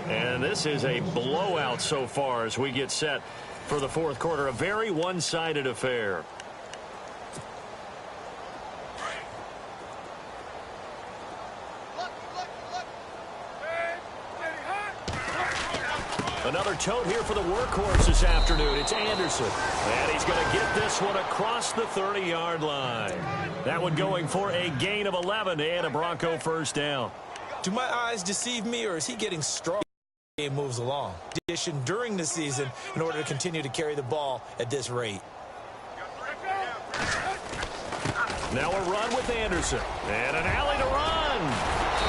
Speaker 2: And this is a blowout so far as we get set for the fourth quarter. A very one-sided affair. Another tote here for the workhorse this afternoon. It's Anderson. And he's going to get this one across the 30-yard line. That one going for a gain of 11 and a Bronco first down.
Speaker 3: Do my eyes deceive me, or is he getting strong as the game moves along? Addition during the season in order to continue to carry the ball at this rate.
Speaker 2: Now a run with Anderson. And an alley to run.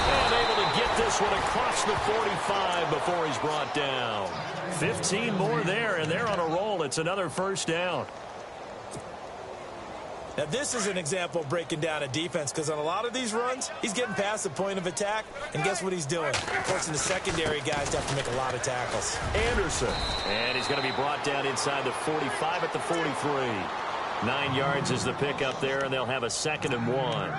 Speaker 2: And able to get this one across the 45 before he's brought down. 15 more there, and they're on a roll. It's another first down.
Speaker 3: Now, this is an example of breaking down a defense because on a lot of these runs, he's getting past the point of attack, and guess what he's doing? Forcing the secondary guys to have to make a lot of tackles.
Speaker 2: Anderson. And he's going to be brought down inside the 45 at the 43. 9 yards is the pickup there, and they'll have a 2nd and 1.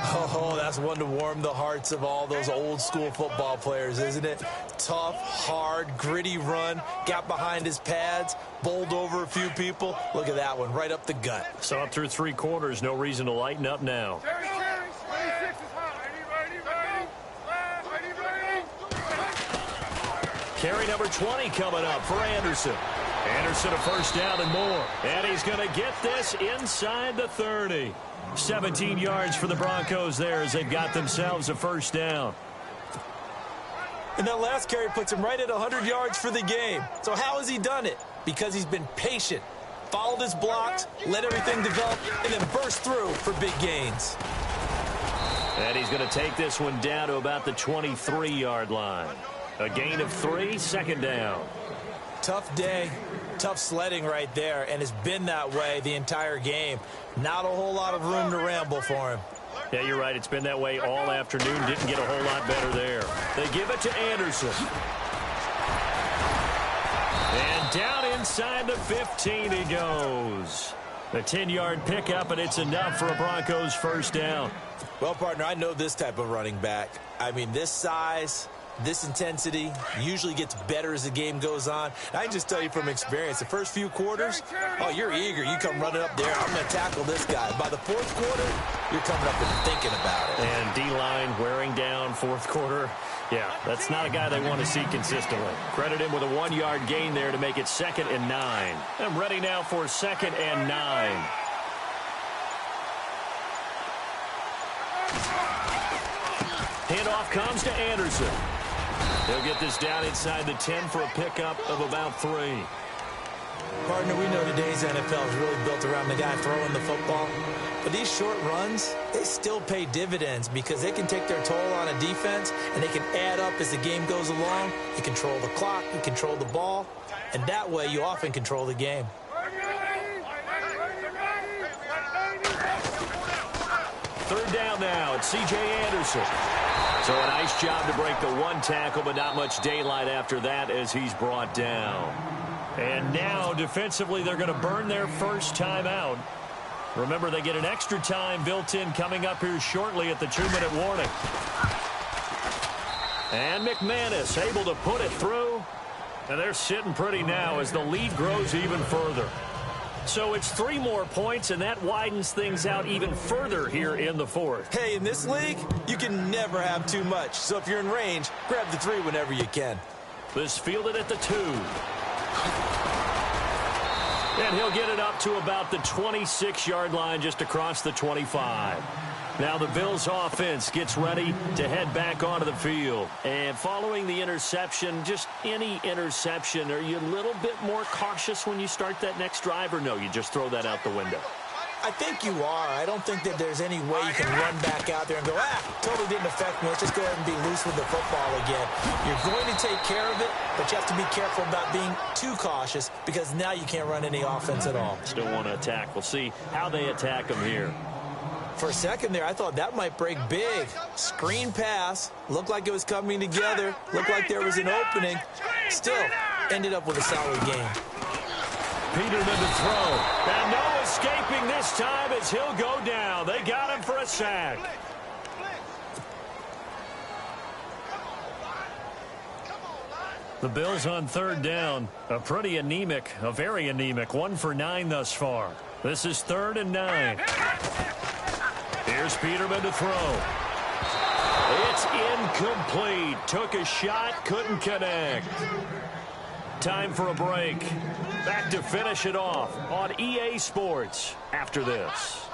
Speaker 3: Oh, that's one to warm the hearts of all those old-school football players, isn't it? Tough, hard, gritty run, got behind his pads, bowled over a few people. Look at that one, right up the gut.
Speaker 2: So up through 3 quarters, no reason to lighten up now. Carry number 20 coming up for Anderson. Anderson a first down and more. And he's going to get this inside the 30. 17 yards for the Broncos there as they've got themselves a first down.
Speaker 3: And that last carry puts him right at 100 yards for the game. So how has he done it? Because he's been patient, followed his blocks, let everything develop, and then burst through for big gains.
Speaker 2: And he's going to take this one down to about the 23-yard line. A gain of 3, 2nd down.
Speaker 3: Tough day, tough sledding right there, and it's been that way the entire game. Not a whole lot of room to ramble for him.
Speaker 2: Yeah, you're right. It's been that way all afternoon. Didn't get a whole lot better there. They give it to Anderson. And down inside the 15 he goes. A 10-yard pickup, and it's enough for a Broncos first down.
Speaker 3: Well, partner, I know this type of running back. I mean, this size, this intensity usually gets better as the game goes on. And I can just tell you from experience, the first few quarters, oh, you're eager. You come running up there. I'm going to tackle this guy. By the fourth quarter, you're coming up and thinking about it.
Speaker 2: And D-line wearing down fourth quarter. Yeah, that's not a guy they want to see consistently. Credit him with a 1-yard gain there to make it 2nd and 9. I'm ready now for 2nd and 9. Handoff comes to Anderson. He'll get this down inside the 10 for a pickup of about 3.
Speaker 3: Partner, we know today's NFL is really built around the guy throwing the football. But these short runs, they still pay dividends because they can take their toll on a defense and they can add up as the game goes along. You control the clock, you control the ball, and that way you often control the game.
Speaker 2: Third down now. It's C.J. Anderson. So a nice job to break the 1 tackle, but not much daylight after that as he's brought down. And now, defensively, they're going to burn their first time out. Remember, they get an extra time built in coming up here shortly at the 2-minute warning. And McManus able to put it through. And they're sitting pretty now as the lead grows even further. So it's 3 more points, and that widens things out even further here in the fourth.
Speaker 3: Hey, in this league, you can never have too much. So if you're in range, grab the 3 whenever you can.
Speaker 2: This fielded at the 2. And he'll get it up to about the 26-yard line just across the 25. Now the Bills offense gets ready to head back onto the field. And following the interception, just any interception, are you a little bit more cautious when you start that next drive, or no, you just throw that out the window?
Speaker 3: I think you are. I don't think that there's any way you can run back out there and go, totally didn't affect me. Let's just go ahead and be loose with the football again. You're going to take care of it, but you have to be careful about being too cautious because now you can't run any offense at all.
Speaker 2: Still want to attack. We'll see how they attack them here.
Speaker 3: For a second there, I thought that might break big. Screen pass. Looked like it was coming together. Looked like there was an opening. Still, ended up with a solid game.
Speaker 2: Peterman to throw. And no escaping this time as he'll go down. They got him for a sack. The Bills on third down. A very anemic 1 for 9 thus far. This is 3rd and 9. Here's Peterman to throw. It's incomplete. Took a shot, couldn't connect. Time for a break. Back to finish it off on EA Sports after this.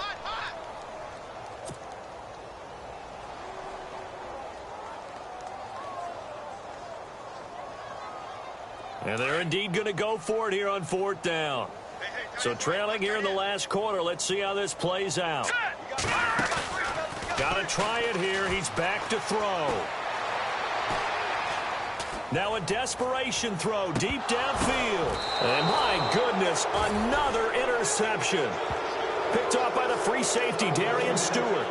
Speaker 2: And they're indeed going to go for it here on 4th down. So trailing here in the last quarter. Let's see how this plays out. Got to try it here. He's back to throw. Now a desperation throw deep downfield. And my goodness, another interception. Picked off by the free safety, Darian Stewart.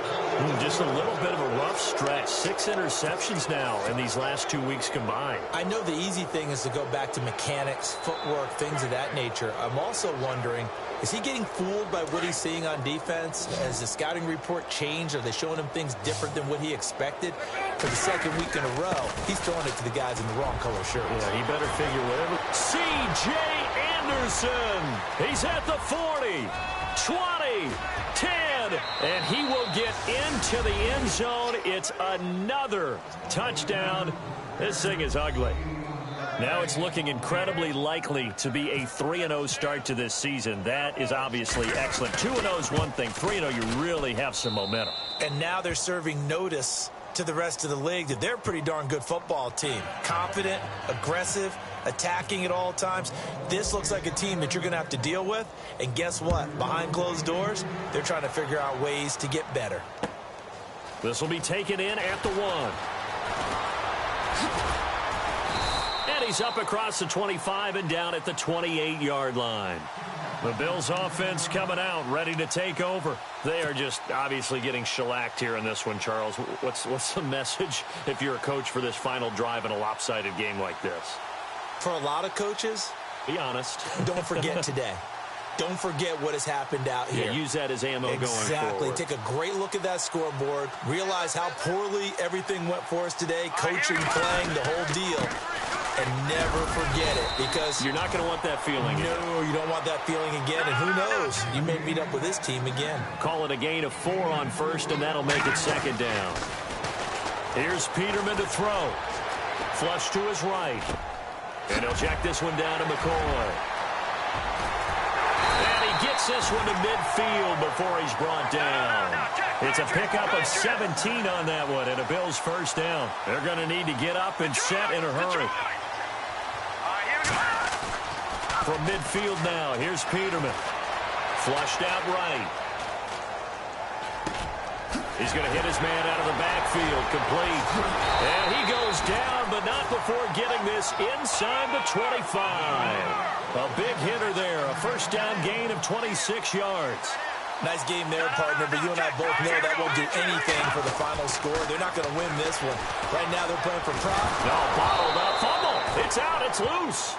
Speaker 2: Just a little bit of a rough stretch. 6 interceptions now in these last 2 weeks combined.
Speaker 3: I know the easy thing is to go back to mechanics, footwork, things of that nature. I'm also wondering, is he getting fooled by what he's seeing on defense? Has the scouting report changed? Are they showing him things different than what he expected? For the 2nd week in a row, he's throwing it to the guys in the wrong color shirts.
Speaker 2: Yeah, he better figure whatever. C.J. Anderson. He's at the 40. 20, 10, and he will get into the end zone. It's another touchdown. This thing is ugly. Now it's looking incredibly likely to be a 3-0 start to this season. That is obviously excellent. 2-0 is one thing. 3-0, you really have some momentum.
Speaker 3: And now they're serving notice to the rest of the league that they're a pretty darn good football team. Confident, aggressive, attacking at all times. This looks like a team that you're going to have to deal with. And guess what? Behind closed doors, they're trying to figure out ways to get better.
Speaker 2: This will be taken in at the 1. And he's up across the 25 and down at the 28-yard line. The Bills offense coming out, ready to take over. They are just obviously getting shellacked here in this one, Charles. What's the message if you're a coach for this final drive in a lopsided game like this?
Speaker 3: For a lot of coaches,
Speaker 2: be honest.
Speaker 3: Don't forget today. Don't forget what has happened out here.
Speaker 2: Yeah, use that as ammo going forward.
Speaker 3: Exactly. Take a great look at that scoreboard. Realize how poorly everything went for us today. Coaching, playing, the whole deal. And never forget it, because
Speaker 2: you're not going to want that feeling again.
Speaker 3: No, you don't want that feeling again. And who knows? You may meet up with this team again.
Speaker 2: Call it a gain of 4 on first, and that'll make it 2nd down. Here's Peterman to throw. Flush to his right. And he'll check this one down to McCoy. And he gets this one to midfield before he's brought down. It's a pickup of 17 on that one, and a Bills 1st down. They're going to need to get up and set in a hurry. From midfield now, here's Peterman. Flushed out right. He's going to hit his man out of the backfield, complete. And he goes down, but not before getting this inside the 25. A big hitter there, a 1st down gain of 26 yards.
Speaker 3: Nice game there, partner, but you and I both know that won't do anything for the final score. They're not going to win this one. Right now, they're playing for pride.
Speaker 2: No, bottled up, fumble. It's out, it's loose.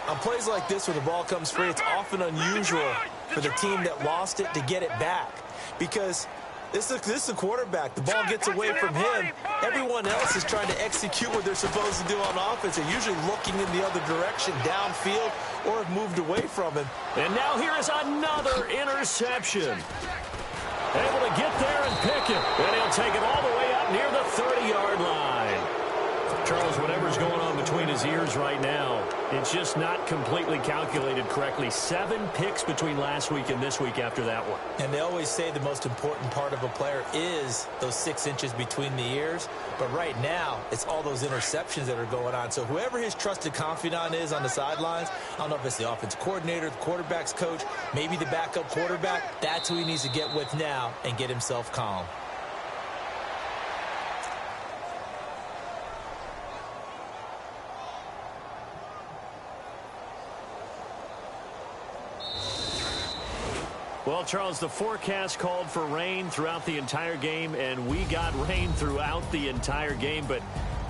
Speaker 3: On plays like this where the ball comes free, it's often unusual for the team that lost it to get it back, because this is a quarterback. The ball gets away from him. Everyone else is trying to execute what they're supposed to do on offense. They're usually looking in the other direction, downfield, or have moved away from him.
Speaker 2: And now here is another interception. Able to get there and pick it. And he'll take it all the way up near the 30-yard line. Charles, Charles, whatever's going on between his ears right now, it's just not completely calculated correctly. 7 picks between last week and this week after that one.
Speaker 3: And they always say the most important part of a player is those 6 inches between the ears. But right now, it's all those interceptions that are going on. So whoever his trusted confidant is on the sidelines, I don't know if it's the offensive coordinator, the quarterback's coach, maybe the backup quarterback, that's who he needs to get with now and get himself calm.
Speaker 2: Well, Charles, the forecast called for rain throughout the entire game, and we got rain throughout the entire game. But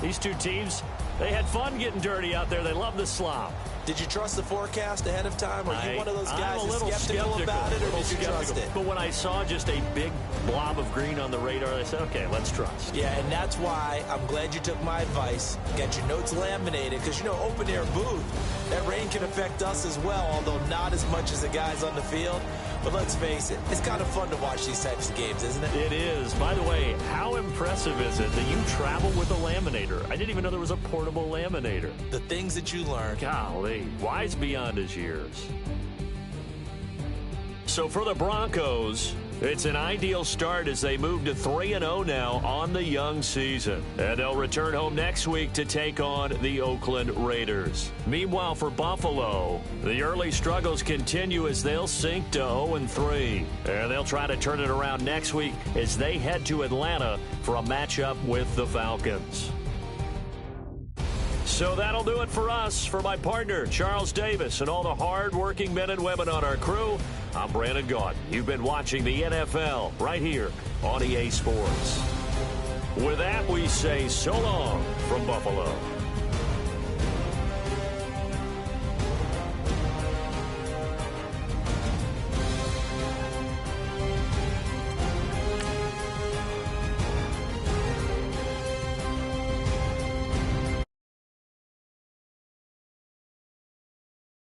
Speaker 2: these two teams, they had fun getting dirty out there. They love the slop.
Speaker 3: Did you trust the forecast ahead of time? Are you one of those guys
Speaker 2: I'm a little
Speaker 3: skeptical about it, or did you trust it?
Speaker 2: But when I saw just a big blob of green on the radar, I said, okay, let's trust.
Speaker 3: Yeah, and that's why I'm glad you took my advice. Get your notes laminated, because, you know, open-air booth, that rain can affect us as well, although not as much as the guys on the field. But let's face it, it's kind of fun to watch these types of games, isn't it?
Speaker 2: It is. By the way, how impressive is it that you travel with a laminator? I didn't even know there was a portable laminator.
Speaker 3: The things that you learn.
Speaker 2: Golly, wise beyond his years. So for the Broncos, it's an ideal start as they move to 3-0 now on the young season. And they'll return home next week to take on the Oakland Raiders. Meanwhile, for Buffalo, the early struggles continue as they'll sink to 0-3. And they'll try to turn it around next week as they head to Atlanta for a matchup with the Falcons. So that'll do it for us. For my partner, Charles Davis, and all the hard-working men and women on our crew, I'm Brandon Gaudin. You've been watching the NFL right here on EA Sports. With that, we say so long from Buffalo.